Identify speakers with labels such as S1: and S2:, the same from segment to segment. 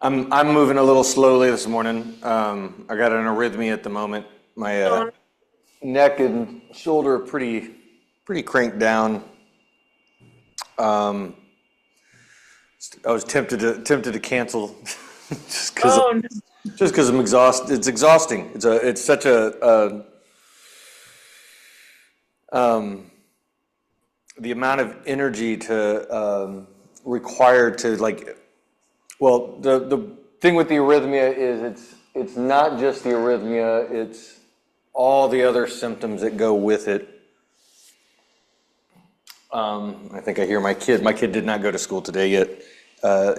S1: I'm moving a little slowly this morning. I got an arrhythmia at the moment. My
S2: Oh,
S1: neck and shoulder are pretty cranked down. Um, I was tempted to cancel just because
S2: oh, no.
S1: I'm exhausted. It's exhausting. It's such the amount of energy to required to like. Well, the thing with the arrhythmia is it's not just the arrhythmia, it's all the other symptoms that go with it. I think I hear my kid. My kid did not go to school today yet.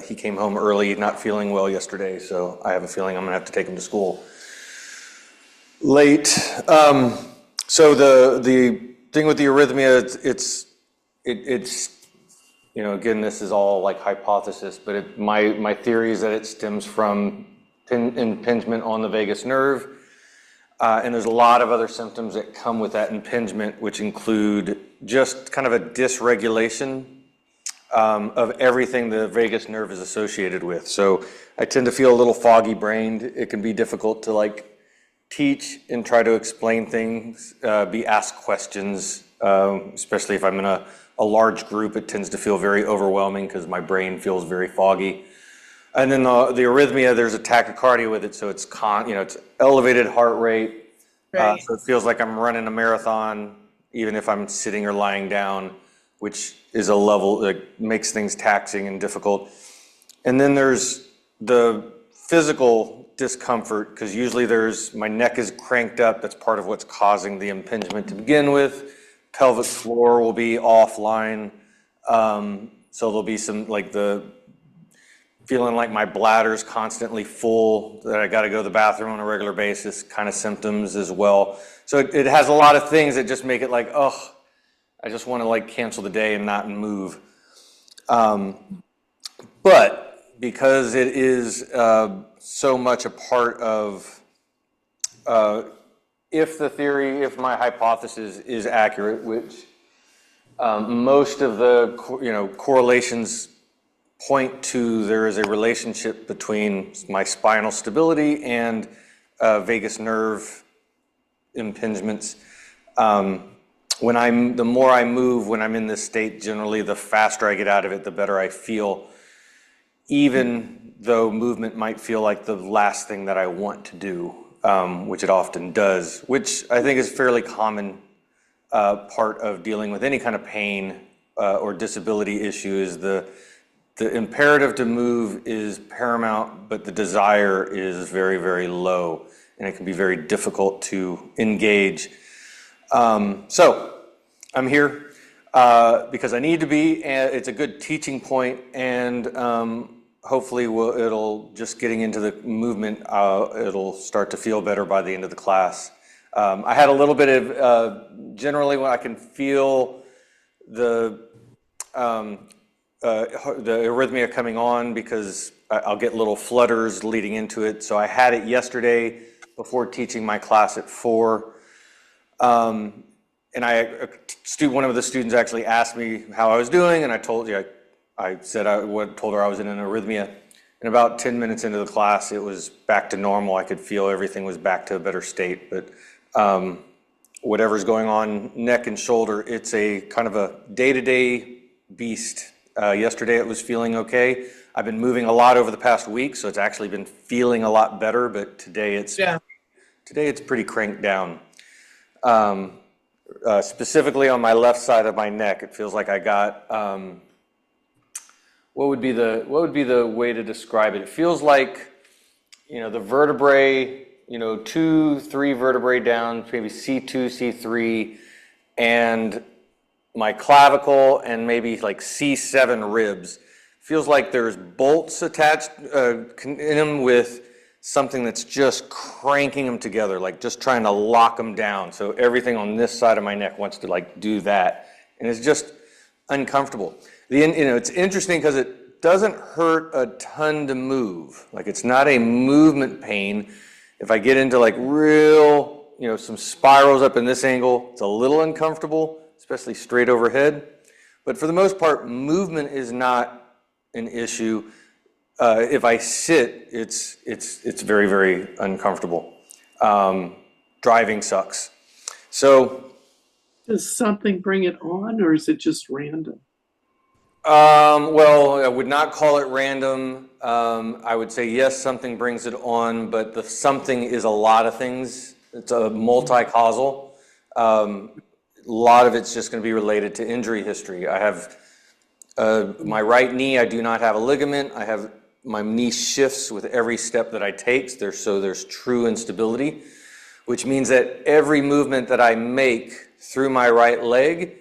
S1: He came home early, not feeling well yesterday, so I have a feeling I'm gonna have to take him to school late. So the thing with the arrhythmia, it's again, this is all like hypothesis, but my theory is that it stems from impingement on the vagus nerve. And there's a lot of other symptoms that come with that impingement, which include just kind of a dysregulation of everything the vagus nerve is associated with. So I tend to feel a little foggy brained. It can be difficult to like teach and try to explain things, be asked questions, especially if I'm in a large group. It tends to feel very overwhelming because my brain feels very foggy. And then the arrhythmia, there's a tachycardia with it, so it's it's elevated heart rate.
S2: Right.
S1: So it feels like I'm running a marathon, even if I'm sitting or lying down, which is a level that makes things taxing and difficult. And then there's the physical discomfort, because usually my neck is cranked up. That's part of what's causing the impingement to begin with. Pelvic floor will be offline. So there'll be some like the feeling like my bladder's constantly full, that I got to go to the bathroom on a regular basis kind of symptoms as well. So it has a lot of things that just make it like, oh, I just want to like cancel the day and not move. But because it is so much a part of, if my hypothesis is accurate, which most of the correlations point to, there is a relationship between my spinal stability and vagus nerve impingements. The more I move when I'm in this state, generally, the faster I get out of it, the better I feel, even though movement might feel like the last thing that I want to do, which it often does, which I think is fairly common part of dealing with any kind of pain or disability issue. Is the imperative to move is paramount, but the desire is very, very low, and it can be very difficult to engage. So I'm here because I need to be, and it's a good teaching point, and hopefully it'll just getting into the movement, it'll start to feel better by the end of the class. I had a little bit of, generally when I can feel the arrhythmia coming on, because I'll get little flutters leading into it. So I had it yesterday before teaching my class at 4. And one of the students actually asked me how I was doing, and I told her I told her I was in an arrhythmia. And about 10 minutes into the class, it was back to normal. I could feel everything was back to a better state. But whatever's going on, neck and shoulder, it's a kind of a day-to-day beast. Yesterday it was feeling okay. I've been moving a lot over the past week, so it's actually been feeling a lot better, but today it's pretty cranked down. Specifically on my left side of my neck, it feels like I got, what would be the way to describe it? It feels like, the vertebrae, 2, 3 vertebrae down, maybe C2, C3, and my clavicle, and maybe like C7 ribs. Feels like there's bolts attached in them with something that's just cranking them together, like just trying to lock them down. So everything on this side of my neck wants to like do that, and it's just uncomfortable. It's interesting because it doesn't hurt a ton to move. Like, it's not a movement pain. If I get into like real, some spirals up in this angle, it's a little uncomfortable, especially straight overhead. But for the most part, movement is not an issue. If I sit, it's very, very uncomfortable. Driving sucks. So,
S2: Does something bring it on, or is it just random?
S1: well, I would not call it random. I would say yes, something brings it on, but the something is a lot of things. It's a multi-causal. A lot of it's just going to be related to injury history. I have my right knee, I do not have a ligament. I have my knee shifts with every step that I take. So there's true instability, which means that every movement that I make through my right leg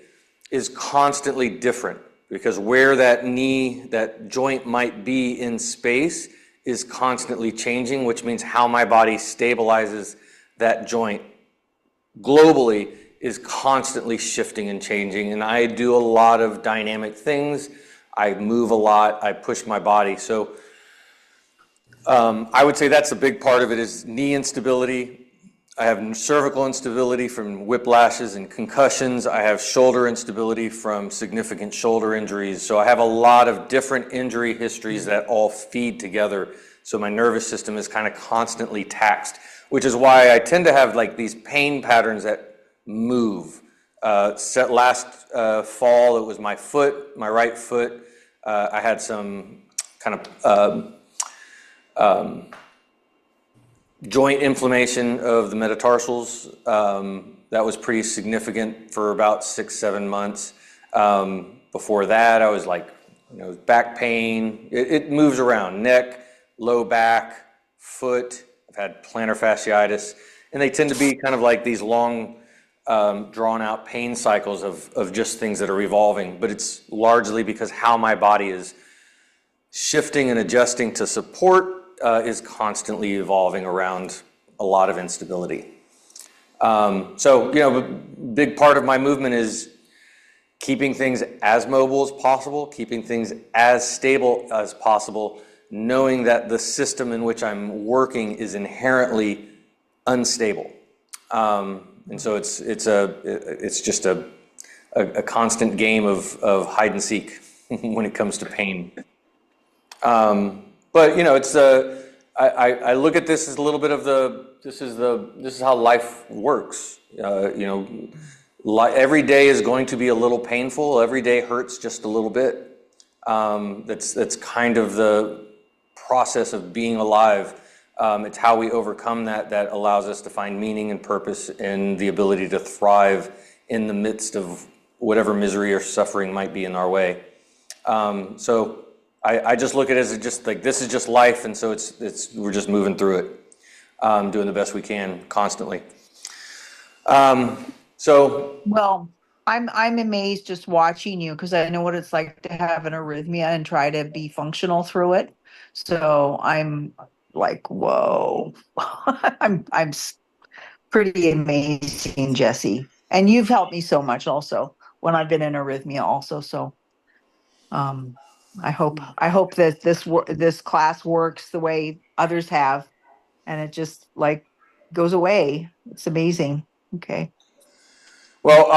S1: is constantly different, because where that knee, that joint might be in space is constantly changing, which means how my body stabilizes that joint globally is constantly shifting and changing. And I do a lot of dynamic things. I move a lot. I push my body. So I would say that's a big part of it, is knee instability. I have cervical instability from whiplashes and concussions. I have shoulder instability from significant shoulder injuries. So I have a lot of different injury histories that all feed together. So my nervous system is kind of constantly taxed, which is why I tend to have like these pain patterns that move. Last fall, it was my foot, my right foot. I had some kind of joint inflammation of the metatarsals. That was pretty significant for about 6-7 months. Before that, I was like, back pain. It moves around: neck, low back, foot. I've had plantar fasciitis, and they tend to be kind of like these long, drawn out pain cycles of just things that are evolving. But it's largely because how my body is shifting and adjusting to support is constantly evolving around a lot of instability. So, a big part of my movement is keeping things as mobile as possible, keeping things as stable as possible, knowing that the system in which I'm working is inherently unstable. And so it's just a constant game of hide and seek when it comes to pain. But I look at this as a little bit of this is how life works. Every day is going to be a little painful. Every day hurts just a little bit. That's kind of the process of being alive. It's how we overcome that allows us to find meaning and purpose and the ability to thrive in the midst of whatever misery or suffering might be in our way. So I just look at it as just like, this is just life, and so we're just moving through it, doing the best we can constantly.
S3: Well, I'm amazed just watching you, because I know what it's like to have an arrhythmia and try to be functional through it. So I'm like, whoa, pretty amazing, Jesse. And you've helped me so much also when I've been in arrhythmia also. So I hope that this class works the way others have, and it just like goes away. It's amazing. Okay.
S1: Well,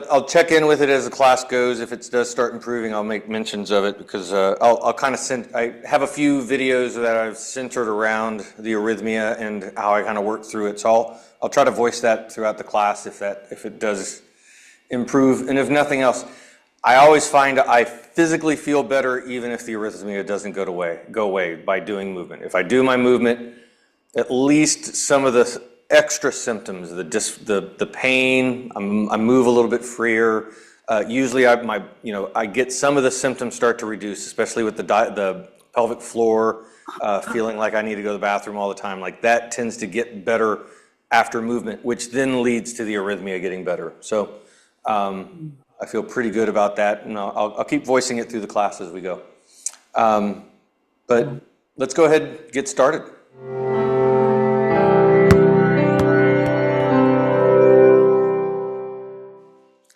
S1: I'll check in with it as the class goes. If it does start improving, I'll make mentions of it, because I'll kind of I have a few videos that I've centered around the arrhythmia and how I kind of work through it. So I'll try to voice that throughout the class if it does improve. And if nothing else, I always find I physically feel better even if the arrhythmia doesn't go away by doing movement. If I do my movement, at least some of the extra symptoms, the pain, I move a little bit freer. Usually I get some of the symptoms start to reduce, especially with the pelvic floor, feeling like I need to go to the bathroom all the time. Like that tends to get better after movement, which then leads to the arrhythmia getting better. So I feel pretty good about that, and I'll keep voicing it through the class as we go. But let's go ahead and get started.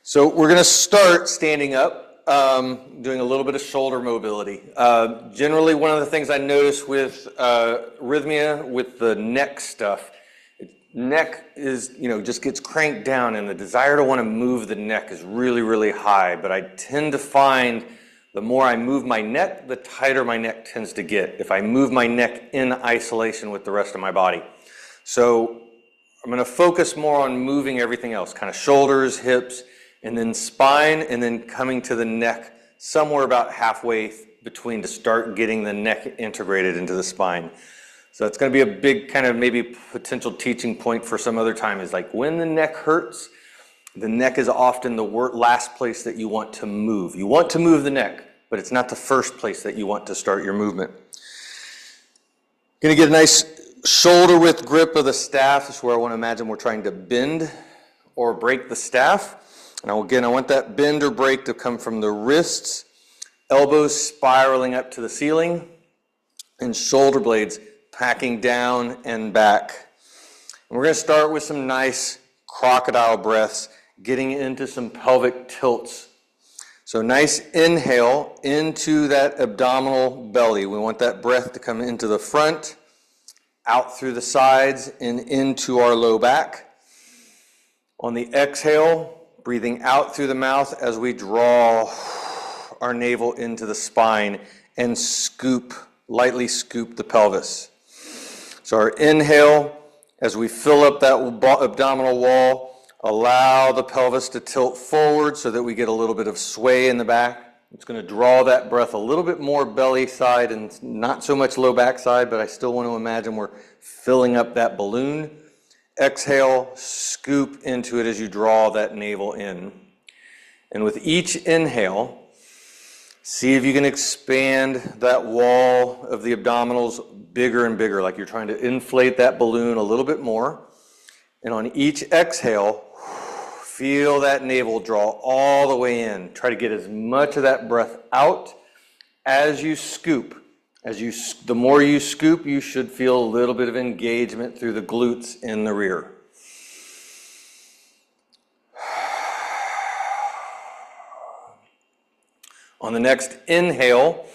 S1: So we're going to start standing up, doing a little bit of shoulder mobility. Generally, one of the things I notice with arrhythmia, with the neck stuff, neck is, just gets cranked down, and the desire to want to move the neck is really, really high. But I tend to find The more I move my neck, the tighter my neck tends to get if I move my neck in isolation with the rest of my body. So I'm going to focus more on moving everything else, kind of shoulders, hips, and then spine, and then coming to the neck somewhere about halfway between to start getting the neck integrated into the spine. So it's going to be a big kind of maybe potential teaching point for some other time, is like when the neck hurts, the neck is often the last place that you want to move. You want to move the neck, but it's not the first place that you want to start your movement. Going to get a nice shoulder width grip of the staff. This is where I want to imagine we're trying to bend or break the staff. And again, I want that bend or break to come from the wrists, elbows spiraling up to the ceiling, and shoulder blades packing down and back. And we're going to start with some nice crocodile breaths, getting into some pelvic tilts. So nice inhale into that abdominal belly. We want that breath to come into the front, out through the sides, and into our low back. On the exhale, breathing out through the mouth as we draw our navel into the spine and lightly scoop the pelvis. So our inhale, as we fill up that abdominal wall, allow the pelvis to tilt forward so that we get a little bit of sway in the back. It's going to draw that breath a little bit more belly side and not so much low back side, but I still want to imagine we're filling up that balloon. Exhale, scoop into it as you draw that navel in. And with each inhale, see if you can expand that wall of the abdominals bigger and bigger, like you're trying to inflate that balloon a little bit more. And on each exhale, feel that navel draw all the way in. Try to get as much of that breath out as you scoop. The more you scoop, you should feel a little bit of engagement through the glutes in the rear. On the next inhale,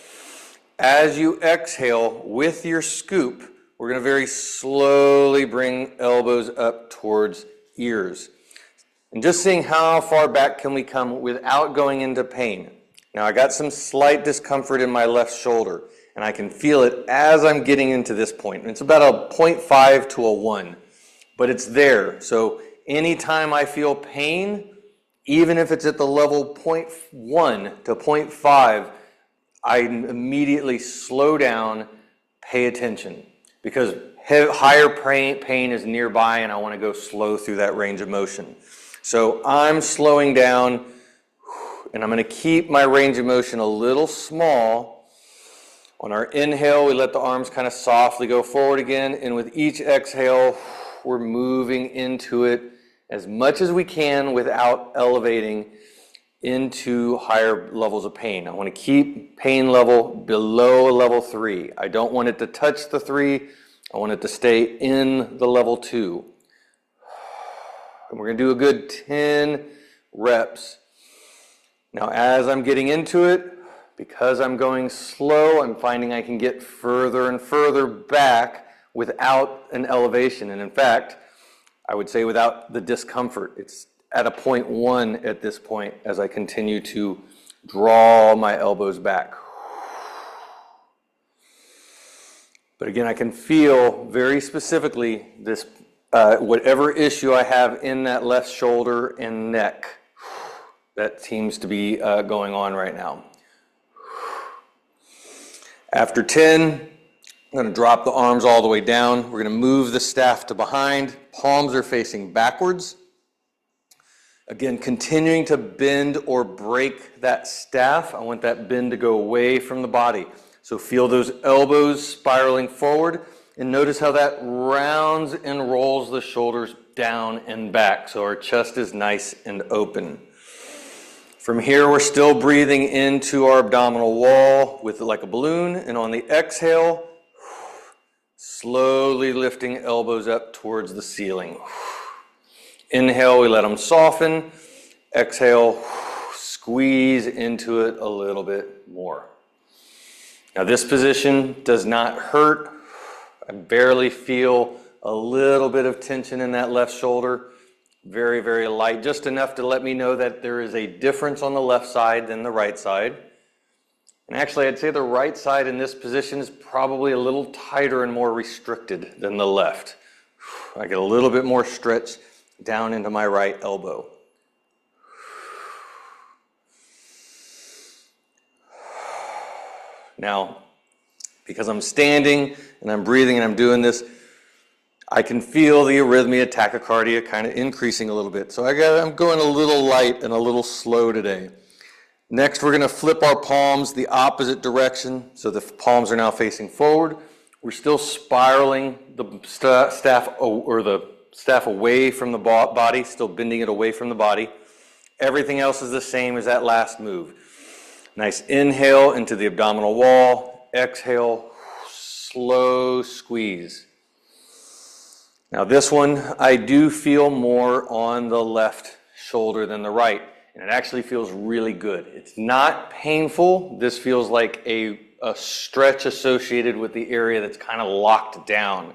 S1: as you exhale with your scoop, we're going to very slowly bring elbows up towards ears. And just seeing how far back can we come without going into pain. Now I got some slight discomfort in my left shoulder, and I can feel it as I'm getting into this point. And it's about a 0.5 to a 1, but it's there. So anytime I feel pain, even if it's at the level 0.1 to 0.5, I immediately slow down, pay attention, because higher pain is nearby and I want to go slow through that range of motion. So I'm slowing down, and I'm going to keep my range of motion a little small. On our inhale, we let the arms kind of softly go forward again, and with each exhale, we're moving into it as much as we can without elevating into higher levels of pain. I want to keep pain level below level 3. I don't want it to touch the 3. I want it to stay in the level 2. And we're going to do a good 10 reps. Now, as I'm getting into it, because I'm going slow, I'm finding I can get further and further back without an elevation. And in fact, I would say without the discomfort. It's at a 0.1 at this point as I continue to draw my elbows back. But again, I can feel very specifically this, whatever issue I have in that left shoulder and neck, that seems to be going on right now. After 10, I'm going to drop the arms all the way down. We're going to move the staff to behind. Palms are facing backwards. Again, continuing to bend or break that staff. I want that bend to go away from the body. So feel those elbows spiraling forward, and notice how that rounds and rolls the shoulders down and back. So our chest is nice and open. From here, we're still breathing into our abdominal wall with like a balloon, and on the exhale, slowly lifting elbows up towards the ceiling. Inhale, we let them soften. Exhale, squeeze into it a little bit more. Now this position does not hurt. I barely feel a little bit of tension in that left shoulder. Very, very light, just enough to let me know that there is a difference on the left side than the right side. And actually, I'd say the right side in this position is probably a little tighter and more restricted than the left. I get a little bit more stretch down into my right elbow. Now, because I'm standing and I'm breathing and I'm doing this, I can feel the arrhythmia, tachycardia kind of increasing a little bit. So I'm going a little light and a little slow today. Next, we're going to flip our palms the opposite direction. So the palms are now facing forward. We're still spiraling the staff away from the body, still bending it away from the body. Everything else is the same as that last move. Nice inhale into the abdominal wall. Exhale, slow squeeze. Now this one, I do feel more on the left shoulder than the right, and it actually feels really good. It's not painful. This feels like a stretch associated with the area that's kind of locked down.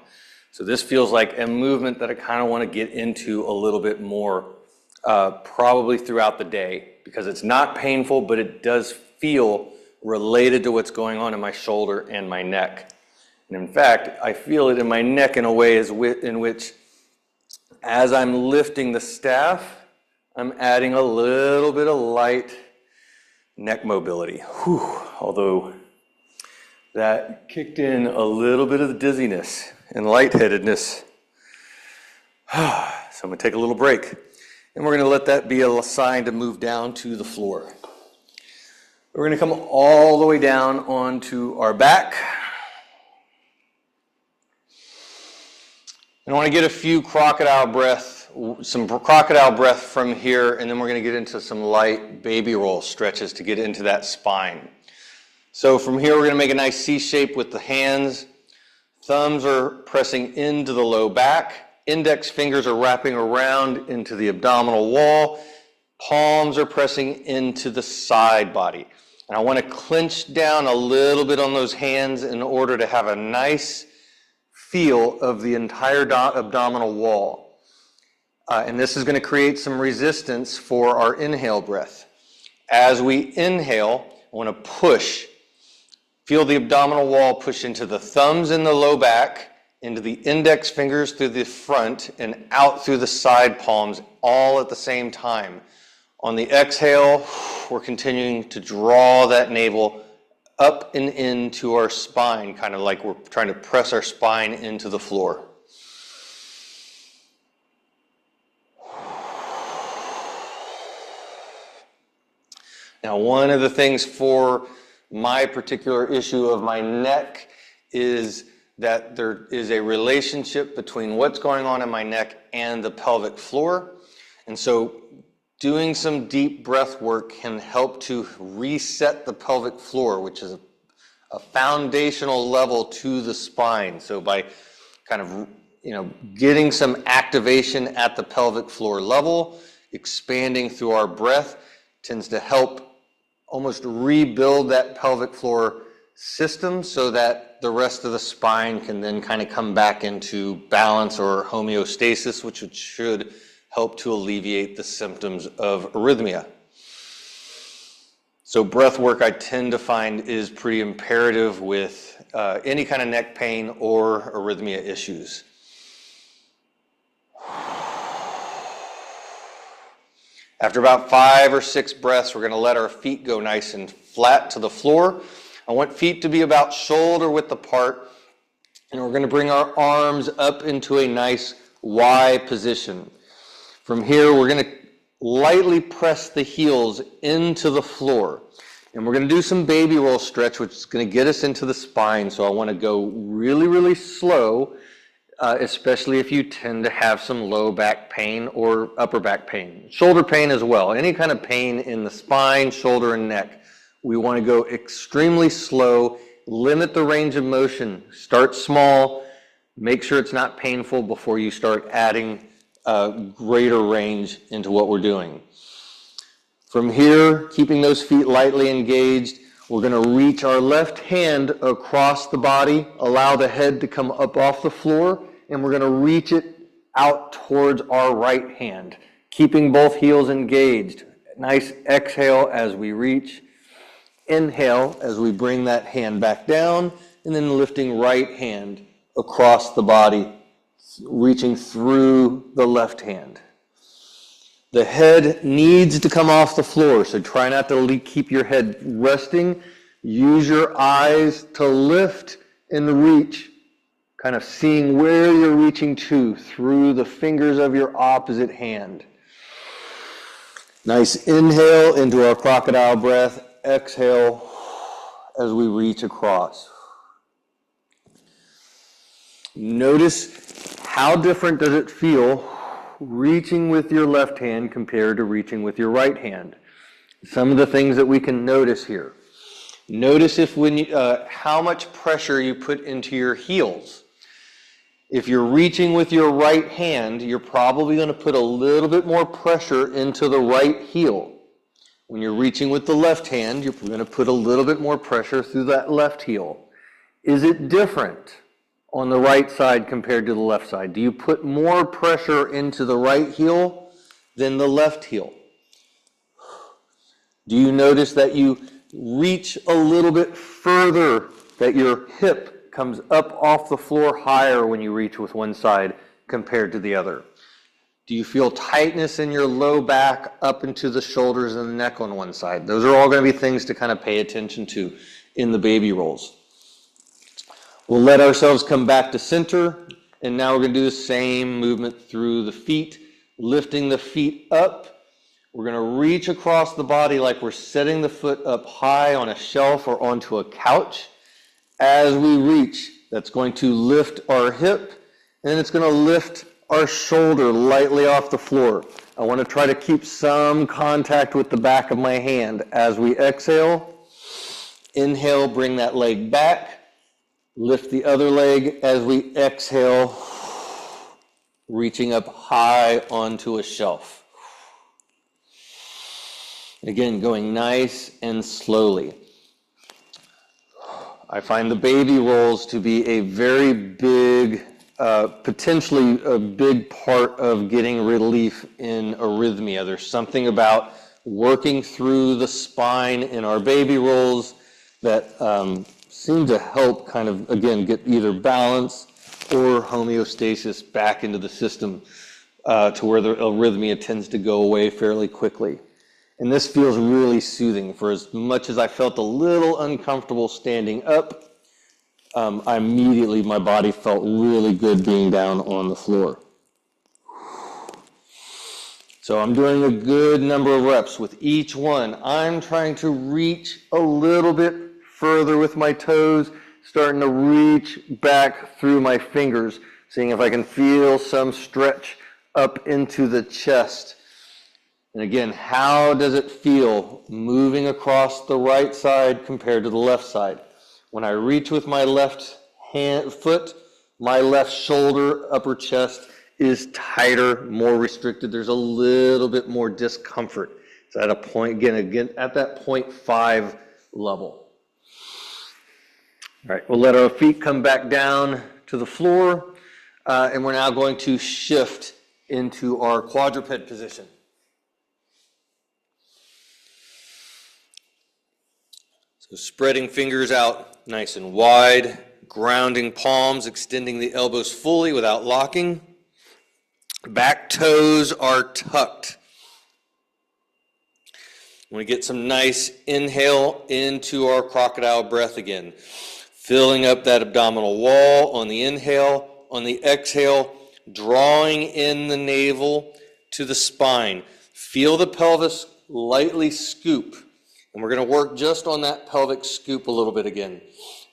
S1: So this feels like a movement that I kind of want to get into a little bit more, probably throughout the day, because it's not painful, but it does feel related to what's going on in my shoulder and my neck. And in fact, I feel it in my neck in a way in which, as I'm lifting the staff, I'm adding a little bit of light neck mobility. Whew. Although that kicked in a little bit of the dizziness and lightheadedness. So I'm going to take a little break, and we're going to let that be a sign to move down to the floor. We're going to come all the way down onto our back. I want to get a few crocodile breath, some crocodile breath from here, and then we're going to get into some light baby roll stretches to get into that spine. So from here, we're going to make a nice C shape with the hands. Thumbs are pressing into the low back. Index fingers are wrapping around into the abdominal wall. Palms are pressing into the side body. And I want to clench down a little bit on those hands in order to have a nice feel of the entire abdominal wall. And this is going to create some resistance for our inhale breath. As we inhale, I want to push. Feel the abdominal wall push into the thumbs in the low back, into the index fingers through the front, and out through the side palms, all at the same time. On the exhale, we're continuing to draw that navel up and into our spine, kind of like we're trying to press our spine into the floor. Now, one of the things for my particular issue of my neck is that there is a relationship between what's going on in my neck and the pelvic floor. And so doing some deep breath work can help to reset the pelvic floor, which is a foundational level to the spine. So by kind of, getting some activation at the pelvic floor level, expanding through our breath tends to help almost rebuild that pelvic floor system so that the rest of the spine can then kind of come back into balance or homeostasis, which should help to alleviate the symptoms of arrhythmia. So breath work, I tend to find, is pretty imperative with any kind of neck pain or arrhythmia issues. After about 5 or 6 breaths, we're going to let our feet go nice and flat to the floor. I want feet to be about shoulder width apart, and we're going to bring our arms up into a nice Y position. From here, we're going to lightly press the heels into the floor, and we're going to do some baby roll stretch, which is going to get us into the spine. So I want to go really, really slow, especially if you tend to have some low back pain or upper back pain. Shoulder pain as well. Any kind of pain in the spine, shoulder, and neck. We want to go extremely slow, limit the range of motion. Start small, make sure it's not painful before you start adding greater range into what we're doing. From here, keeping those feet lightly engaged, we're going to reach our left hand across the body, allow the head to come up off the floor, and we're going to reach it out towards our right hand, keeping both heels engaged. Nice exhale as we reach. Inhale as we bring that hand back down, and then lifting right hand across the body, reaching through the left hand. The head needs to come off the floor, so try not to keep your head resting. Use your eyes to lift and reach, kind of seeing where you're reaching to through the fingers of your opposite hand. Nice inhale into our crocodile breath. Exhale as we reach across. Notice how different does it feel reaching with your left hand compared to reaching with your right hand. Some of the things that we can notice here. Notice how much pressure you put into your heels. If you're reaching with your right hand, you're probably going to put a little bit more pressure into the right heel. When you're reaching with the left hand, you're going to put a little bit more pressure through that left heel. Is it different on the right side compared to the left side? Do you put more pressure into the right heel than the left heel? Do you notice that you reach a little bit further, that your hip comes up off the floor higher when you reach with one side compared to the other? Do you feel tightness in your low back up into the shoulders and the neck on one side? Those are all going to be things to kind of pay attention to in the baby rolls. We'll let ourselves come back to center, and now we're going to do the same movement through the feet, lifting the feet up. We're going to reach across the body like we're setting the foot up high on a shelf or onto a couch. As we reach, that's going to lift our hip, and it's going to lift our shoulder lightly off the floor. I want to try to keep some contact with the back of my hand. As we exhale, inhale, bring that leg back. Lift the other leg as we exhale, reaching up high onto a shelf. Again, going nice and slowly. I find the baby rolls to be a very big, potentially a big part of getting relief in arrhythmia. There's something about working through the spine in our baby rolls that seem to help kind of, again, get either balance or homeostasis back into the system to where the arrhythmia tends to go away fairly quickly. And this feels really soothing. For as much as I felt a little uncomfortable standing up, my body felt really good being down on the floor. So I'm doing a good number of reps with each one. I'm trying to reach a little bit further with my toes, starting to reach back through my fingers, seeing if I can feel some stretch up into the chest. And again, how does it feel moving across the right side compared to the left side? When I reach with my left foot, my left shoulder, upper chest is tighter, more restricted. There's a little bit more discomfort. It's at a point, again, at that 0.5 level. All right, we'll let our feet come back down to the floor, and we're now going to shift into our quadruped position. So spreading fingers out nice and wide, grounding palms, extending the elbows fully without locking. Back toes are tucked. We get some nice inhale into our crocodile breath again. Filling up that abdominal wall on the inhale. On the exhale, drawing in the navel to the spine. Feel the pelvis lightly scoop. And we're going to work just on that pelvic scoop a little bit again.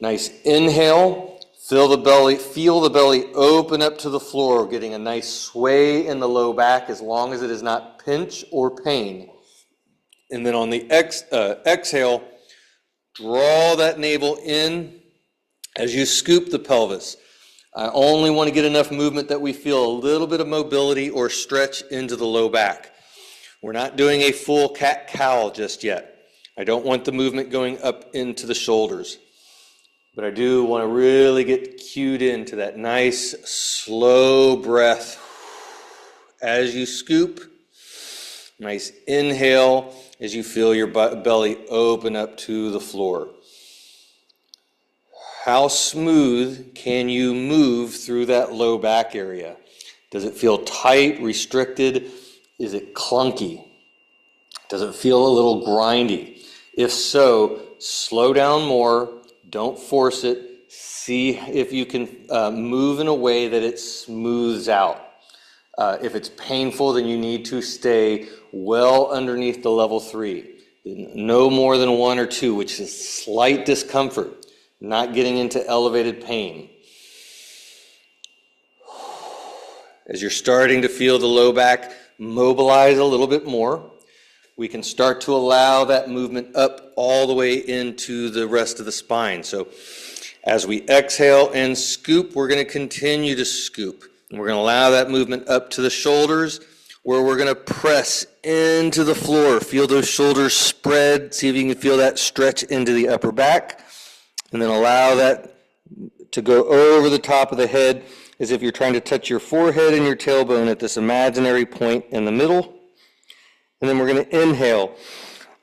S1: Nice inhale, feel the belly open up to the floor, getting a nice sway in the low back as long as it is not pinch or pain. And then on the exhale, draw that navel in as you scoop the pelvis. I only want to get enough movement that we feel a little bit of mobility or stretch into the low back. We're not doing a full cat-cow just yet. I don't want the movement going up into the shoulders, but I do want to really get cued into that nice, slow breath as you scoop, Nice inhale as you feel your belly open up to the floor. How smooth can you move through that low back area? Does it feel tight, restricted? Is it clunky? Does it feel a little grindy? If so, slow down more. Don't force it. See if you can move in a way that it smooths out. If it's painful, then you need to stay well underneath the level 3. No more than 1 or 2, which is slight discomfort, not getting into elevated pain. As you're starting to feel the low back mobilize a little bit more, we can start to allow that movement up all the way into the rest of the spine. So as we exhale and scoop, we're going to continue to scoop. We're going to allow that movement up to the shoulders, where we're going to press into the floor. Feel those shoulders spread. See if you can feel that stretch into the upper back. And then allow that to go over the top of the head as if you're trying to touch your forehead and your tailbone at this imaginary point in the middle. And then we're going to inhale,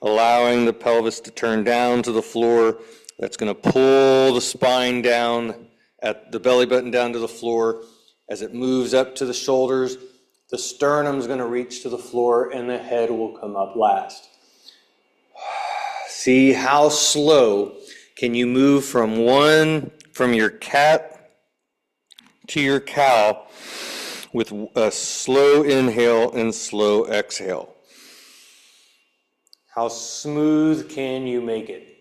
S1: allowing the pelvis to turn down to the floor. That's going to pull the spine down, at the belly button down to the floor. As it moves up to the shoulders, the sternum is going to reach to the floor and the head will come up last. See how slow can you move from your cat to your cow with a slow inhale and slow exhale. How smooth can you make it?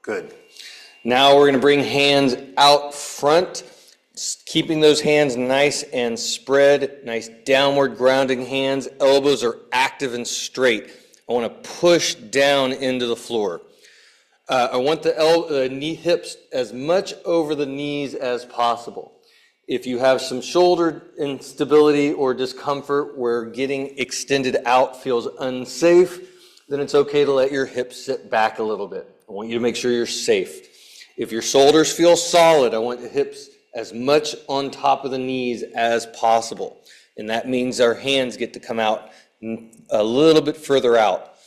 S1: Good. Now we're going to bring hands out front, keeping those hands nice and spread, nice downward grounding hands. Elbows are active and straight. I want to push down into the floor. I want the knee hips as much over the knees as possible. If you have some shoulder instability or discomfort where getting extended out feels unsafe, then it's okay to let your hips sit back a little bit. I want you to make sure you're safe. If your shoulders feel solid, I want the hips as much on top of the knees as possible. And that means our hands get to come out a little bit further out.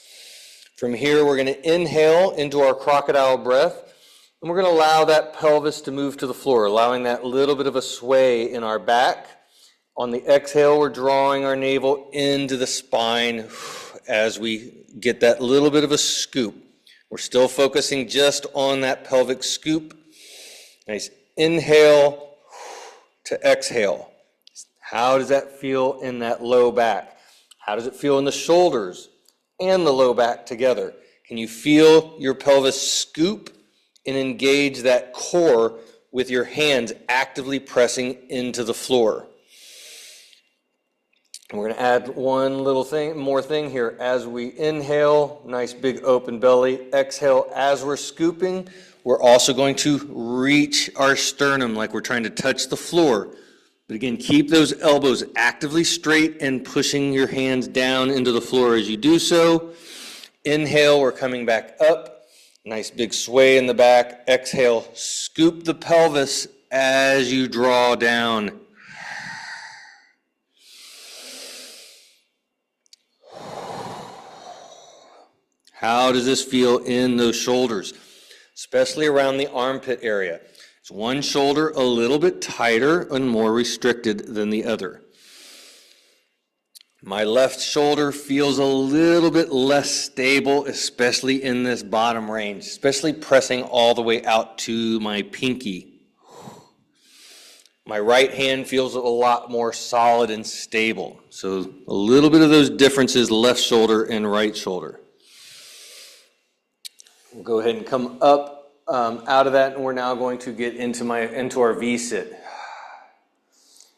S1: From here, we're going to inhale into our crocodile breath, and we're going to allow that pelvis to move to the floor, allowing that little bit of a sway in our back. On the exhale, we're drawing our navel into the spine as we get that little bit of a scoop. We're still focusing just on that pelvic scoop. Nice inhale to exhale. How does that feel in that low back? How does it feel in the shoulders and the low back together? Can you feel your pelvis scoop and engage that core with your hands actively pressing into the floor? And we're going to add one little more thing here. As we inhale, nice big open belly. Exhale, as we're scooping, we're also going to reach our sternum like we're trying to touch the floor. But again, keep those elbows actively straight and pushing your hands down into the floor as you do so. Inhale, we're coming back up. Nice big sway in the back. Exhale, scoop the pelvis as you draw down. How does this feel in those shoulders, especially around the armpit area? Is one shoulder a little bit tighter and more restricted than the other? My left shoulder feels a little bit less stable, especially in this bottom range, especially pressing all the way out to my pinky. My right hand feels a lot more solid and stable. So a little bit of those differences, left shoulder and right shoulder. We'll go ahead and come up out of that, and we're now going to get into our V-sit.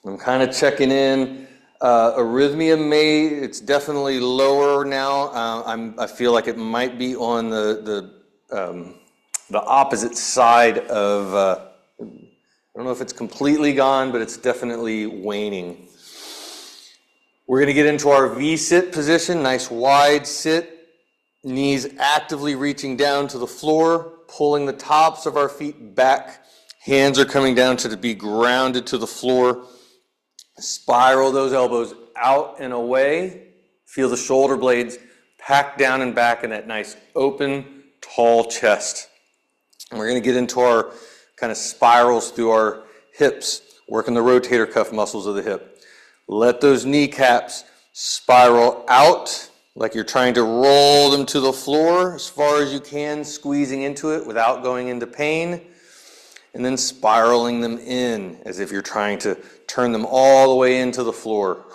S1: I'm kind of checking in. Arrhythmia it's definitely lower now. I feel like it might be on the the opposite side of, I don't know if it's completely gone, but it's definitely waning. We're going to get into our V-sit position, nice wide sit, knees actively reaching down to the floor, pulling the tops of our feet back. Hands are coming down to be grounded to the floor. Spiral those elbows out and away. Feel the shoulder blades pack down and back in that nice open, tall chest. And we're going to get into our kind of spirals through our hips, working the rotator cuff muscles of the hip. Let those kneecaps spiral out like you're trying to roll them to the floor as far as you can, squeezing into it without going into pain, and then spiraling them in as if you're trying to turn them all the way into the floor.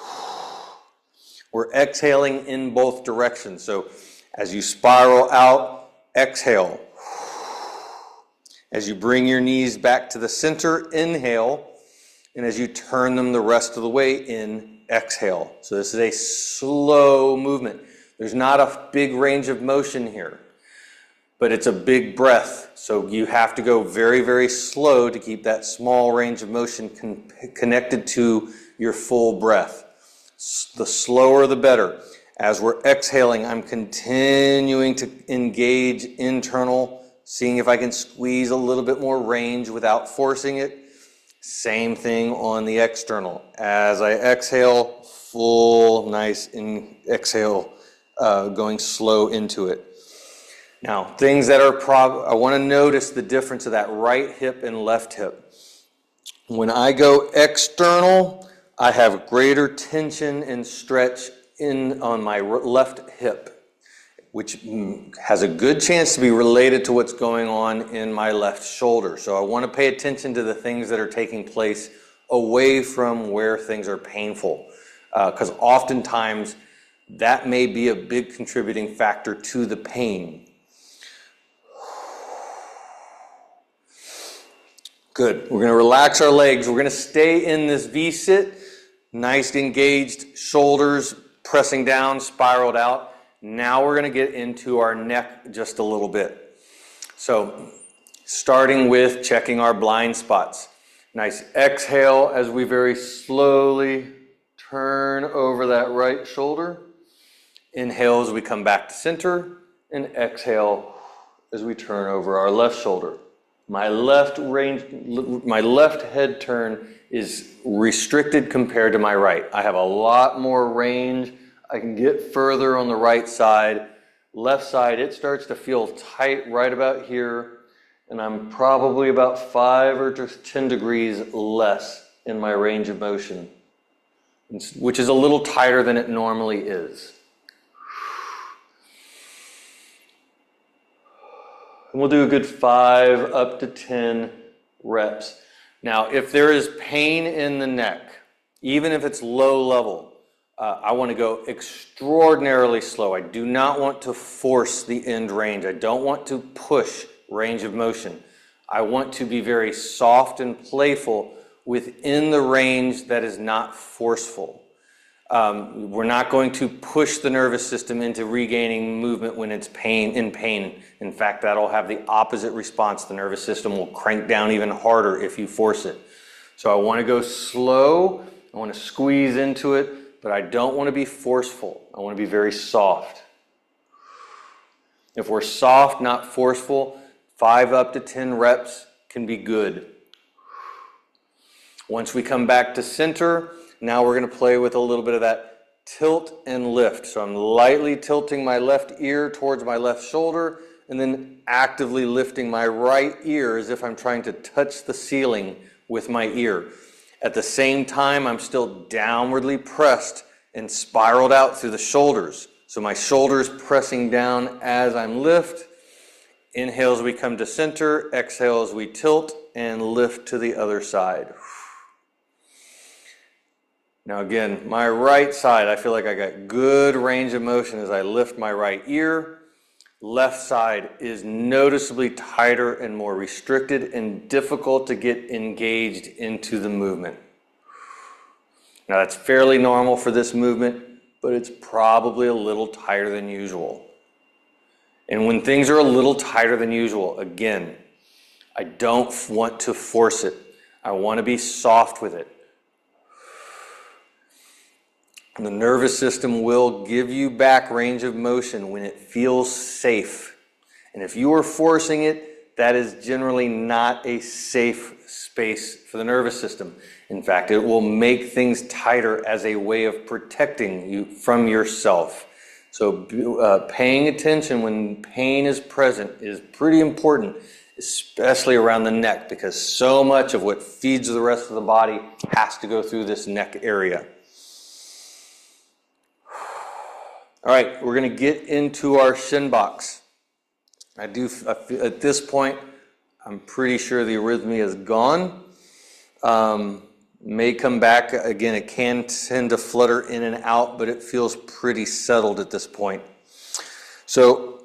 S1: We're exhaling in both directions. So as you spiral out, exhale. As you bring your knees back to the center, inhale. And as you turn them the rest of the way in, exhale. So this is a slow movement. There's not a big range of motion here, but it's a big breath. So you have to go very, very slow to keep that small range of motion connected to your full breath. The slower, the better. As we're exhaling, I'm continuing to engage internal, seeing if I can squeeze a little bit more range without forcing it. Same thing on the external. As I exhale, full, nice exhale, going slow into it. Now, things that are I want to notice the difference of that right hip and left hip. When I go external, I have greater tension and stretch on my left hip, which has a good chance to be related to what's going on in my left shoulder. So I want to pay attention to the things that are taking place away from where things are painful, because oftentimes that may be a big contributing factor to the pain. Good. We're going to relax our legs. We're going to stay in this V-sit, nice engaged shoulders pressing down, spiraled out. Now we're going to get into our neck just a little bit. So starting with checking our blind spots. Nice exhale as we very slowly turn over that right shoulder. Inhale as we come back to center, and exhale as we turn over our left shoulder. My left head turn is restricted compared to my right. I have a lot more range. I can get further on the right side. Left side, it starts to feel tight right about here, and I'm probably about 5 or 10 degrees less in my range of motion, which is a little tighter than it normally is. And we'll do a good 5 up to 10 reps. Now, if there is pain in the neck, even if it's low level, I want to go extraordinarily slow. I do not want to force the end range. I don't want to push range of motion. I want to be very soft and playful within the range that is not forceful. We're not going to push the nervous system into regaining movement when it's in pain. In fact, that'll have the opposite response. The nervous system will crank down even harder if you force it. So I want to go slow. I want to squeeze into it, but I don't want to be forceful. I want to be very soft. If we're soft, not forceful, 5 up to 10 reps can be good. Once we come back to center, now we're going to play with a little bit of that tilt and lift. So I'm lightly tilting my left ear towards my left shoulder and then actively lifting my right ear as if I'm trying to touch the ceiling with my ear. At the same time, I'm still downwardly pressed and spiraled out through the shoulders. So my shoulders pressing down as I'm lift. Inhale as we come to center, exhale as we tilt and lift to the other side. Now again, my right side, I feel like I got good range of motion as I lift my right ear. Left side is noticeably tighter and more restricted and difficult to get engaged into the movement. Now that's fairly normal for this movement, but it's probably a little tighter than usual. And when things are a little tighter than usual, again, I don't want to force it. I want to be soft with it. The nervous system will give you back range of motion when it feels safe. And if you are forcing it, that is generally not a safe space for the nervous system. In fact, it will make things tighter as a way of protecting you from yourself. So paying attention when pain is present is pretty important, especially around the neck, because so much of what feeds the rest of the body has to go through this neck area. All right, we're going to get into our shin box. I feel, at this point, I'm pretty sure the arrhythmia is gone. May come back. Again, it can tend to flutter in and out, but it feels pretty settled at this point. So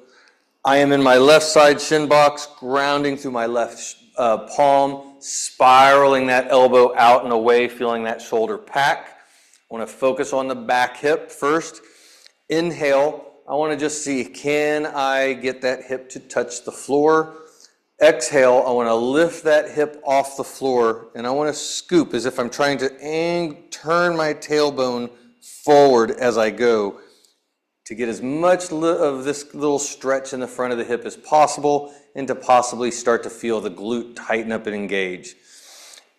S1: I am in my left side shin box, grounding through my left palm, spiraling that elbow out and away, feeling that shoulder pack. I want to focus on the back hip first. Inhale. I want to just see, can I get that hip to touch the floor? Exhale, I want to lift that hip off the floor, and I want to scoop as if I'm trying to turn my tailbone forward as I go to get as much of this little stretch in the front of the hip as possible and to possibly start to feel the glute tighten up and engage.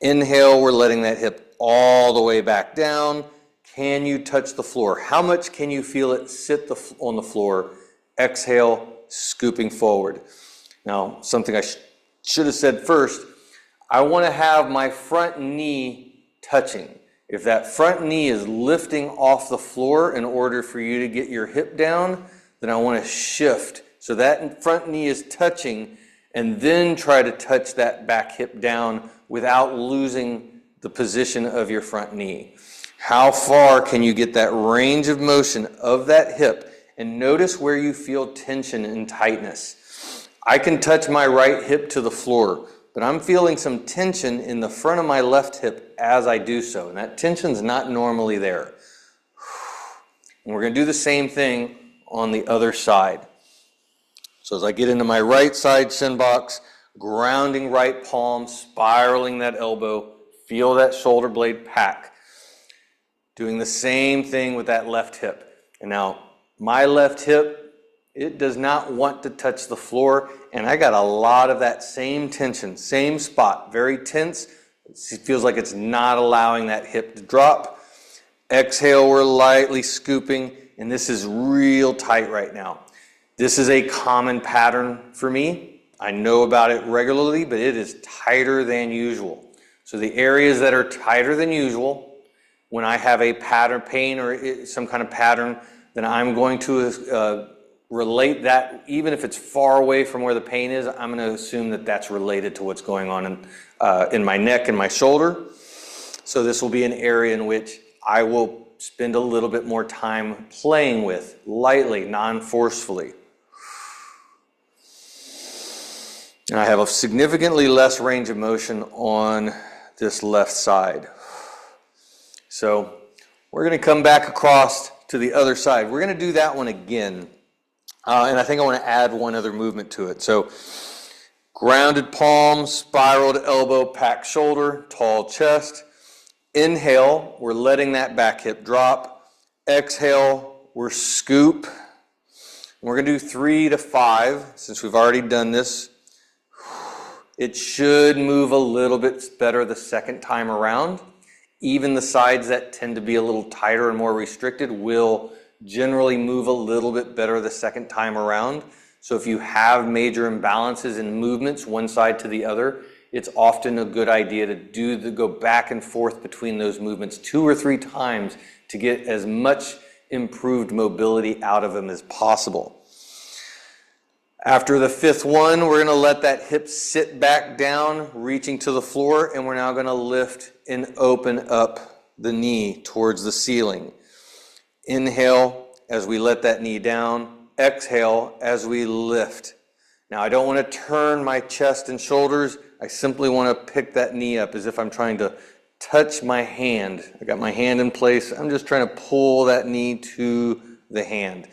S1: Inhale, we're letting that hip all the way back down. Can you touch the floor? How much can you feel it sit on the floor? Exhale, scooping forward. Now, something I should have said first, I want to have my front knee touching. If that front knee is lifting off the floor in order for you to get your hip down, then I want to shift. So that front knee is touching, and then try to touch that back hip down without losing the position of your front knee. How far can you get that range of motion of that hip? And notice where you feel tension and tightness. I can touch my right hip to the floor, but I'm feeling some tension in the front of my left hip as I do so. And that tension's not normally there. And we're going to do the same thing on the other side. So as I get into my right side shin box, grounding right palm, spiraling that elbow, feel that shoulder blade pack. Doing the same thing with that left hip. And now, my left hip, it does not want to touch the floor, and I got a lot of that same tension, same spot, very tense. It feels like it's not allowing that hip to drop. Exhale, we're lightly scooping, and this is real tight right now. This is a common pattern for me. I know about it regularly, but it is tighter than usual. So the areas that are tighter than usual, when I have a pattern, pain or some kind of pattern, then I'm going to relate that, even if it's far away from where the pain is, I'm going to assume that that's related to what's going on in my neck and my shoulder. So this will be an area in which I will spend a little bit more time playing with, lightly, non-forcefully. And I have a significantly less range of motion on this left side. So we're going to come back across to the other side. We're going to do that one again. And I think I want to add one other movement to it. So grounded palm, spiraled elbow, packed shoulder, tall chest. Inhale, we're letting that back hip drop. Exhale, we're scoop. We're going to do 3 to 5 since we've already done this. It should move a little bit better the second time around. Even the sides that tend to be a little tighter and more restricted will generally move a little bit better the second time around. So if you have major imbalances in movements one side to the other, it's often a good idea to go back and forth between those movements 2 or 3 times to get as much improved mobility out of them as possible. After the 5th one, we're going to let that hip sit back down, reaching to the floor, and we're now going to lift and open up the knee towards the ceiling. Inhale as we let that knee down. Exhale as we lift. Now, I don't want to turn my chest and shoulders. I simply want to pick that knee up as if I'm trying to touch my hand. I got my hand in place. I'm just trying to pull that knee to the hand.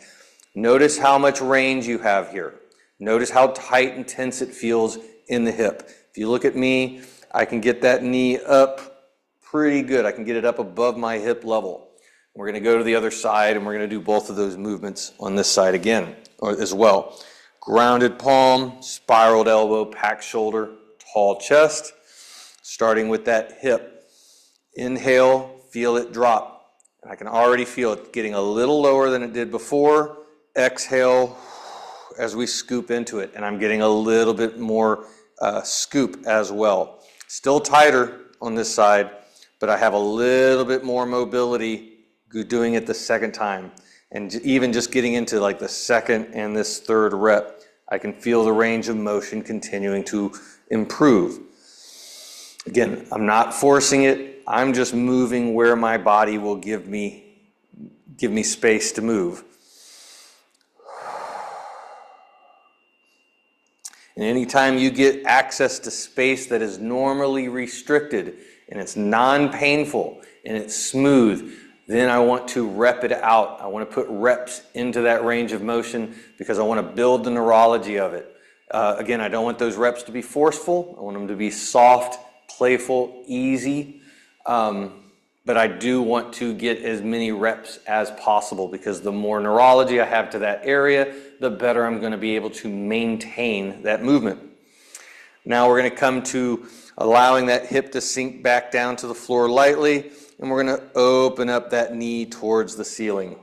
S1: Notice how much range you have here. Notice how tight and tense it feels in the hip. If you look at me, I can get that knee up pretty good. I can get it up above my hip level. We're going to go to the other side, and we're going to do both of those movements on this side again, or as well. Grounded palm, spiraled elbow, packed shoulder, tall chest, starting with that hip. Inhale, feel it drop. I can already feel it getting a little lower than it did before. Exhale as we scoop into it, and I'm getting a little bit more scoop as well. Still tighter on this side, but I have a little bit more mobility doing it the second time. And even just getting into like the second and this third rep, I can feel the range of motion continuing to improve. Again, I'm not forcing it. I'm just moving where my body will give me space to move. And anytime you get access to space that is normally restricted and it's non-painful and it's smooth, then I want to rep it out. I want to put reps into that range of motion because I want to build the neurology of it. Again, I don't want those reps to be forceful. I want them to be soft, playful, easy. But I do want to get as many reps as possible because the more neurology I have to that area, the better I'm going to be able to maintain that movement. Now we're going to come to allowing that hip to sink back down to the floor lightly, and we're going to open up that knee towards the ceiling.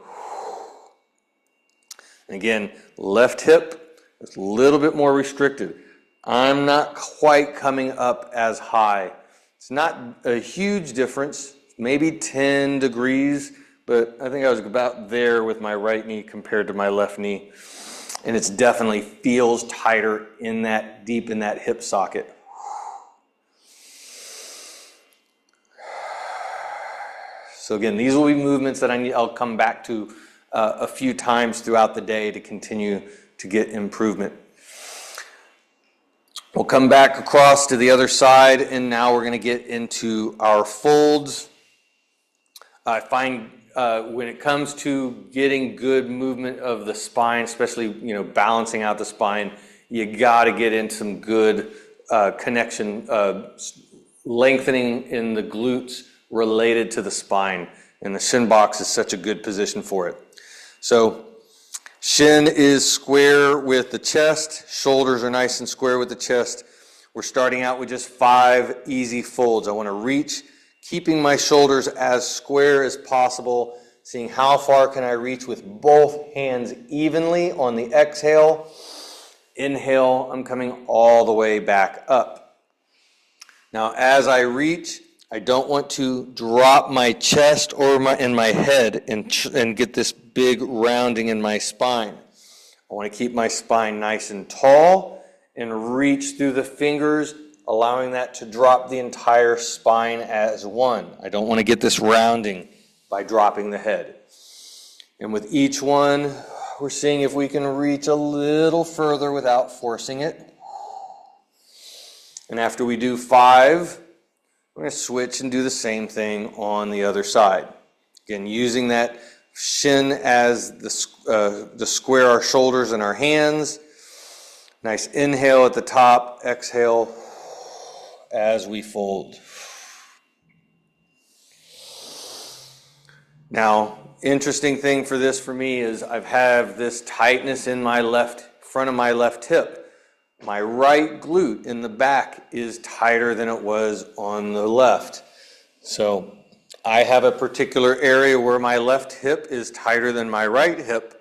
S1: And again, left hip is a little bit more restricted. I'm not quite coming up as high. It's not a huge difference, maybe 10 degrees, but I think I was about there with my right knee compared to my left knee. And it definitely feels tighter in that deep in that hip socket. So again, these will be movements that I'll come back to a few times throughout the day to continue to get improvement. We'll come back across to the other side, and now we're going to get into our folds. I find when it comes to getting good movement of the spine, especially balancing out the spine, you got to get in some good connection, lengthening in the glutes related to the spine, and the shin box is such a good position for it. So shin is square with the chest, shoulders are nice and square with the chest. We're starting out with just 5 easy folds. I want to reach, keeping my shoulders as square as possible, seeing how far can I reach with both hands evenly on the exhale. Inhale, I'm coming all the way back up. Now as I reach, I don't want to drop my chest or my head and get this big rounding in my spine. I want to keep my spine nice and tall and reach through the fingers, allowing that to drop the entire spine as one. I don't want to get this rounding by dropping the head. And with each one, we're seeing if we can reach a little further without forcing it. And after we do 5, we're going to switch and do the same thing on the other side. Again, using that shin as the square our shoulders and our hands. Nice inhale at the top, exhale as we fold. Now, interesting thing for this for me is I have this tightness in my front of my left hip. My right glute in the back is tighter than it was on the left. So I have a particular area where my left hip is tighter than my right hip,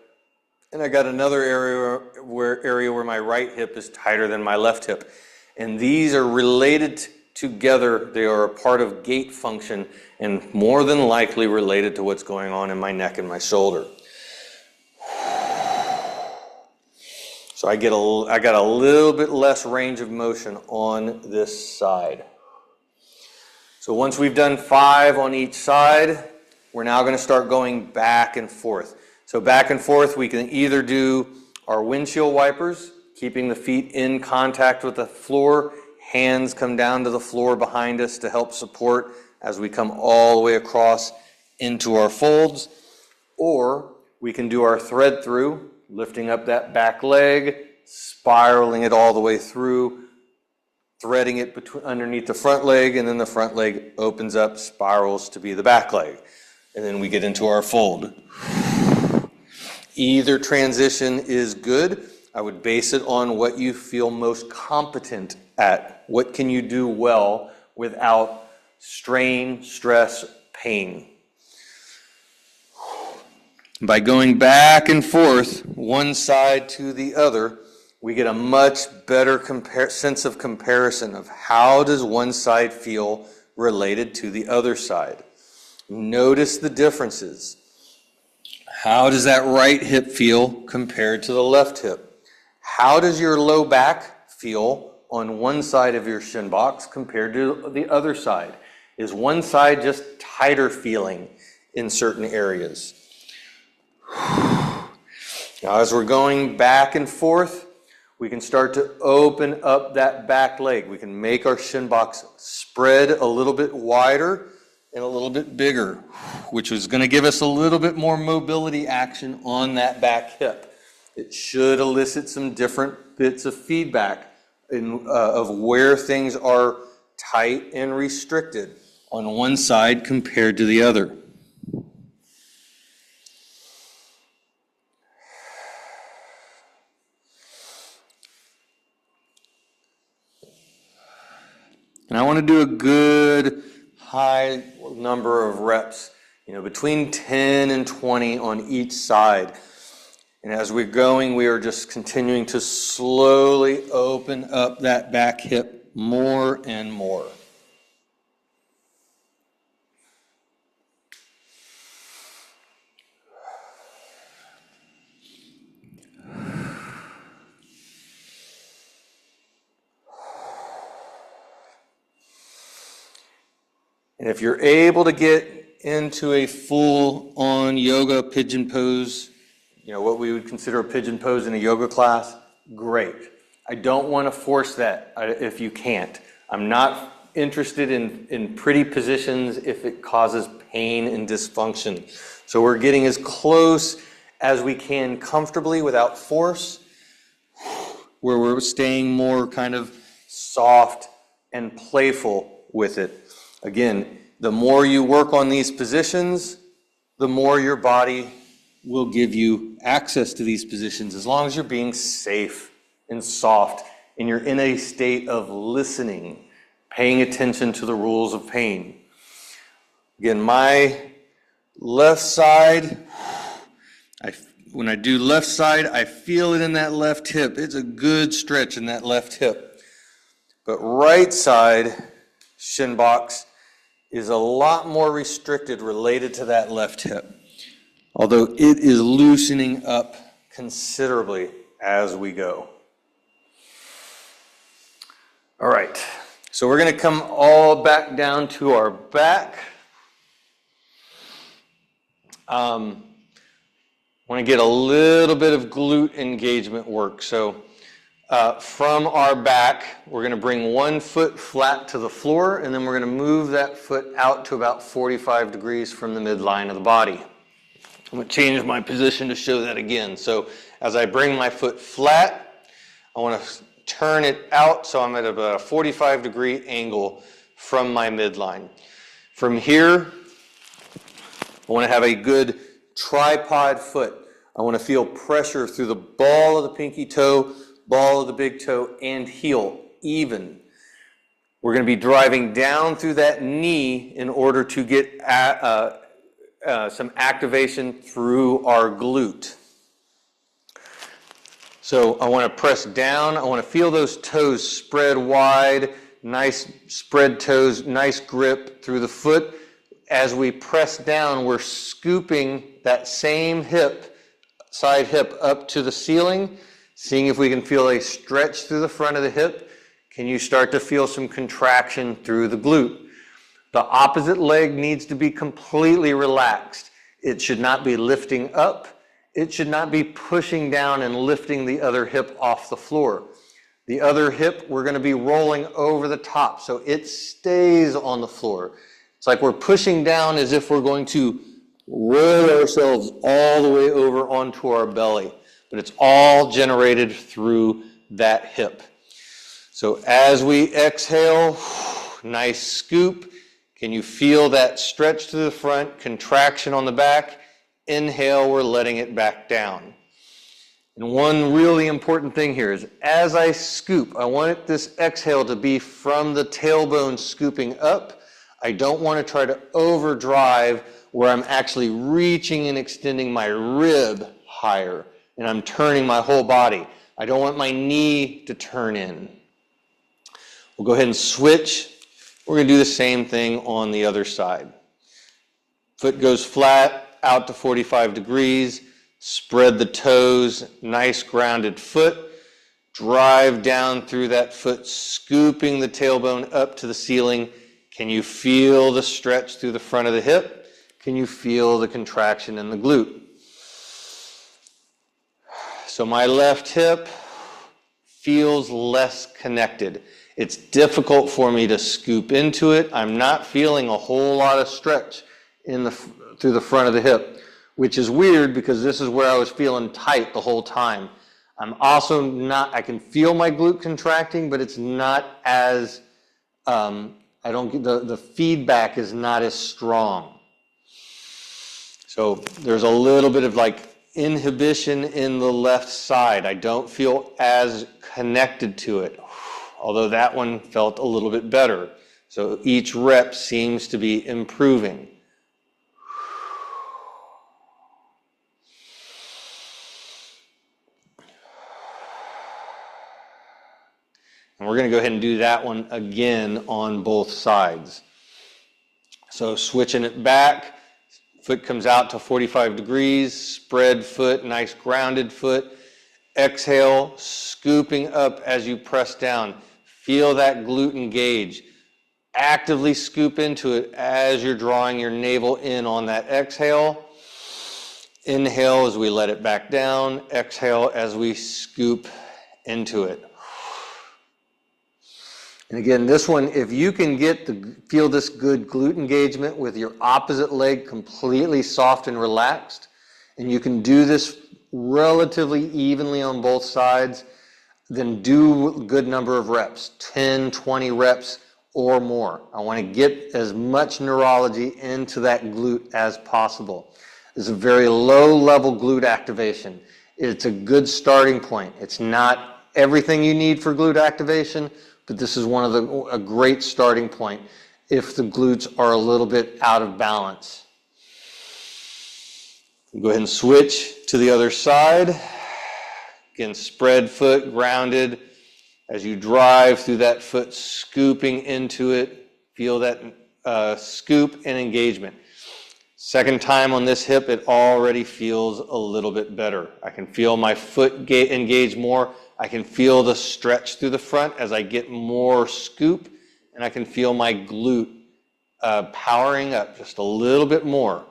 S1: and I got another area where my right hip is tighter than my left hip. And these are related together. They are a part of gait function and more than likely related to what's going on in my neck and my shoulder. So I got a little bit less range of motion on this side. So once we've done 5 on each side, we're now going to start going back and forth. So back and forth, we can either do our windshield wipers, keeping the feet in contact with the floor, hands come down to the floor behind us to help support as we come all the way across into our folds, or we can do our thread through, lifting up that back leg, spiraling it all the way through, threading it underneath the front leg, and then the front leg opens up, spirals to be the back leg. And then we get into our fold. Either transition is good. I would base it on what you feel most competent at. What can you do well without strain, stress, pain? By going back and forth, one side to the other, we get a much better sense of comparison of how does one side feel related to the other side. Notice the differences. How does that right hip feel compared to the left hip? How does your low back feel on one side of your shin box compared to the other side? Is one side just tighter feeling in certain areas? Now, as we're going back and forth, we can start to open up that back leg. We can make our shin box spread a little bit wider and a little bit bigger, which is going to give us a little bit more mobility action on that back hip. It should elicit some different bits of feedback of where things are tight and restricted on one side compared to the other. And I want to do a good high number of reps, between 10 and 20 on each side. And as we're going, we are just continuing to slowly open up that back hip more and more. And if you're able to get into a full-on yoga pigeon pose, what we would consider a pigeon pose in a yoga class, great. I don't want to force that if you can't. I'm not interested in pretty positions if it causes pain and dysfunction. So we're getting as close as we can comfortably without force, where we're staying more kind of soft and playful with it. Again, the more you work on these positions, the more your body will give you access to these positions, as long as you're being safe and soft and you're in a state of listening, paying attention to the rules of pain. Again, my left side, when I do left side, I feel it in that left hip. It's a good stretch in that left hip. But right side, shin box, is a lot more restricted related to that left hip, although it is loosening up considerably as we go. All right, so we're going to come all back down to our back. Want to get a little bit of glute engagement work. So from our back, we're going to bring one foot flat to the floor, and then we're going to move that foot out to about 45 degrees from the midline of the body. I'm going to change my position to show that again. So as I bring my foot flat, I want to turn it out so I'm at about a 45-degree angle from my midline. From here, I want to have a good tripod foot. I want to feel pressure through the ball of the pinky toe, ball of the big toe, and heel even. We're going to be driving down through that knee in order to get some activation through our glute. So I want to press down. I want to feel those toes spread wide, nice spread toes, nice grip through the foot. As we press down, we're scooping that same hip, side hip, up to the ceiling, seeing if we can feel a stretch through the front of the hip. Can you start to feel some contraction through the glute? The opposite leg needs to be completely relaxed. It should not be lifting up. It should not be pushing down and lifting the other hip off the floor. The other hip, we're going to be rolling over the top so it stays on the floor. It's like we're pushing down as if we're going to roll ourselves all the way over onto our belly. but it's all generated through that hip. So as we exhale, nice scoop. Can you feel that stretch to the front, contraction on the back? Inhale, we're letting it back down. And one really important thing here is as I scoop, I want this exhale to be from the tailbone scooping up. I don't want to try to overdrive where I'm actually reaching and extending my rib higher and I'm turning my whole body. I don't want my knee to turn in. We'll go ahead and switch. We're going to do the same thing on the other side. Foot goes flat, out to 45 degrees. Spread the toes, nice grounded foot. Drive down through that foot, scooping the tailbone up to the ceiling. Can you feel the stretch through the front of the hip? Can you feel the contraction in the glute? So my left hip feels less connected. It's difficult for me to scoop into it. I'm not feeling a whole lot of stretch through the front of the hip, which is weird because this is where I was feeling tight the whole time. I'm also not, I can feel my glute contracting, but it's not as, I don't get, the feedback is not as strong. So there's a little bit of like inhibition in the left side. I don't feel as connected to it, although that one felt a little bit better. So each rep seems to be improving. And we're going to go ahead and do that one again on both sides. So switching it back, foot comes out to 45 degrees, spread foot, nice grounded foot. Exhale, scooping up as you press down. Feel that glute engage. Actively scoop into it as you're drawing your navel in on that exhale. Inhale as we let it back down. Exhale as we scoop into it. And again, this one, if you can feel this good glute engagement with your opposite leg completely soft and relaxed, and you can do this relatively evenly on both sides, then do a good number of reps, 10, 20 reps or more. I want to get as much neurology into that glute as possible. This is a very low level glute activation. It's a good starting point. It's not everything you need for glute activation, but this is a great starting point if the glutes are a little bit out of balance. Go ahead and switch to the other side. Again, spread foot, grounded. As you drive through that foot, scooping into it, feel that scoop and engagement. Second time on this hip, it already feels a little bit better. I can feel my foot engage more. I can feel the stretch through the front as I get more scoop, and I can feel my glute powering up just a little bit more.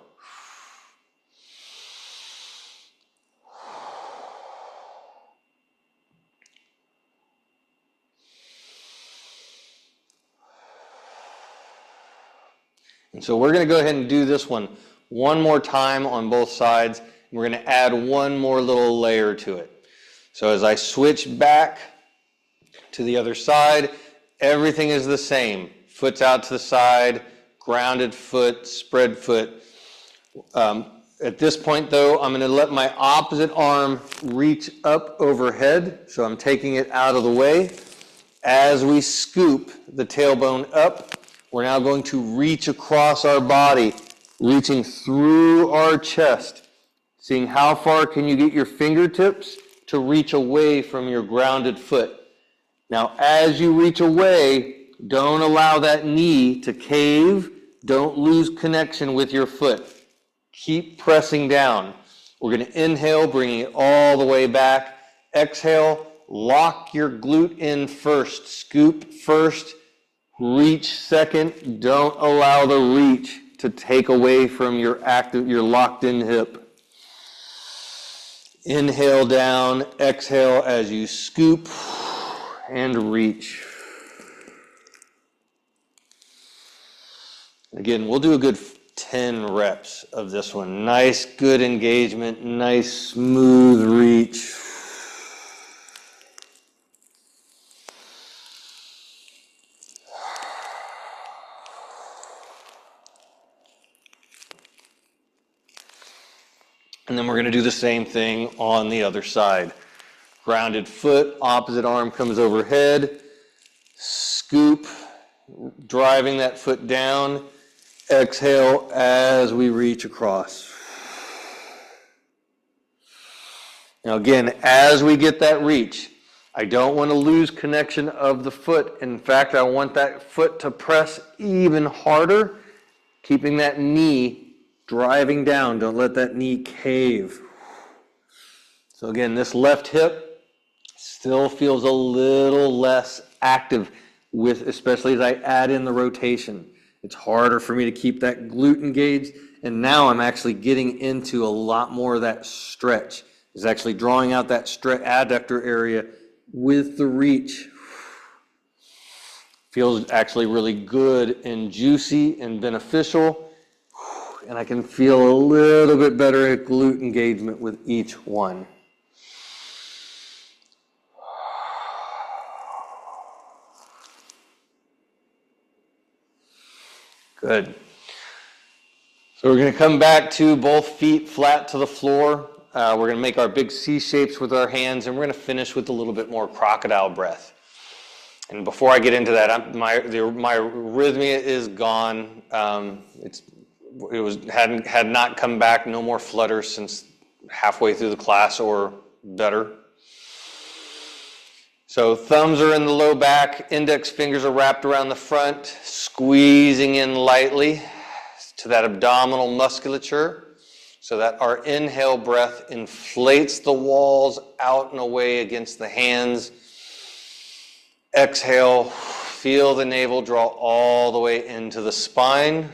S1: And so we're going to go ahead and do this one more time on both sides. We're going to add one more little layer to it. So as I switch back to the other side, everything is the same. Foot's out to the side, grounded foot, spread foot. At this point though, I'm going to let my opposite arm reach up overhead. So I'm taking it out of the way. As we scoop the tailbone up, we're now going to reach across our body, reaching through our chest, seeing how far can you get your fingertips to reach away from your grounded foot. Now, as you reach away, don't allow that knee to cave. Don't lose connection with your foot. Keep pressing down. We're going to inhale, bringing it all the way back. Exhale, lock your glute in first. Scoop first. Reach second. Don't allow the reach to take away from your locked in hip. Inhale down, exhale as you scoop and reach. Again, we'll do a good 10 reps of this one. Nice, good engagement, nice, smooth reach. And then we're going to do the same thing on the other side. Grounded foot, opposite arm comes overhead, scoop, driving that foot down, exhale as we reach across. Now again, as we get that reach, I don't want to lose connection of the foot. In fact, I want that foot to press even harder, keeping that knee driving down. Don't let that knee cave. So again, this left hip still feels a little less active, especially as I add in the rotation. It's harder for me to keep that glute engaged, and now I'm actually getting into a lot more of that stretch. It's actually drawing out that adductor area with the reach. Feels actually really good and juicy and beneficial. And I can feel a little bit better at glute engagement with each one. Good. So we're going to come back to both feet flat to the floor. We're going to make our big C shapes with our hands, and we're going to finish with a little bit more crocodile breath. And before I get into that, my arrhythmia is gone. Had not come back, no more flutters since halfway through the class or better. So thumbs are in the low back, index fingers are wrapped around the front, squeezing in lightly to that abdominal musculature so that our inhale breath inflates the walls out and away against the hands. Exhale, feel the navel draw all the way into the spine.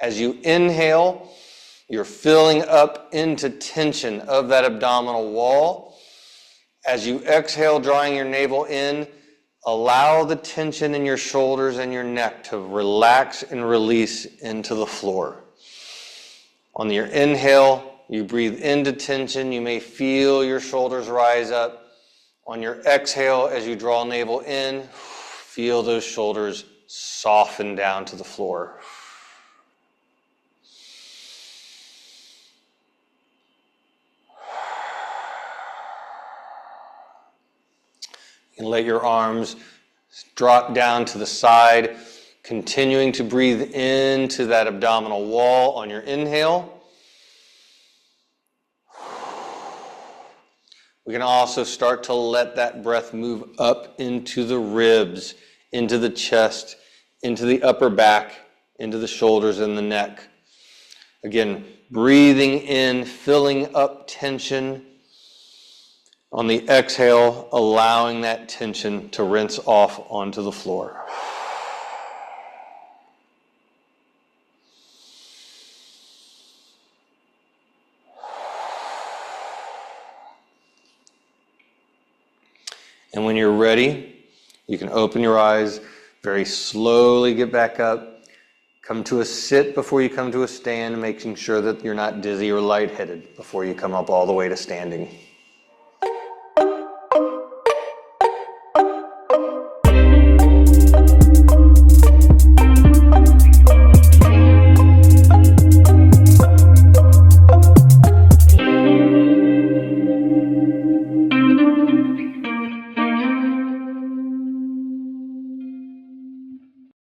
S1: As you inhale, you're filling up into tension of that abdominal wall. As you exhale, drawing your navel in, allow the tension in your shoulders and your neck to relax and release into the floor. On your inhale, you breathe into tension. You may feel your shoulders rise up. On your exhale, as you draw navel in, feel those shoulders soften down to the floor. And let your arms drop down to the side, continuing to breathe into that abdominal wall on your inhale. We can also start to let that breath move up into the ribs, into the chest, into the upper back, into the shoulders and the neck. Again, breathing in, filling up tension. On the exhale, allowing that tension to rinse off onto the floor. And when you're ready, you can open your eyes, very slowly get back up, come to a sit before you come to a stand, making sure that you're not dizzy or lightheaded before you come up all the way to standing.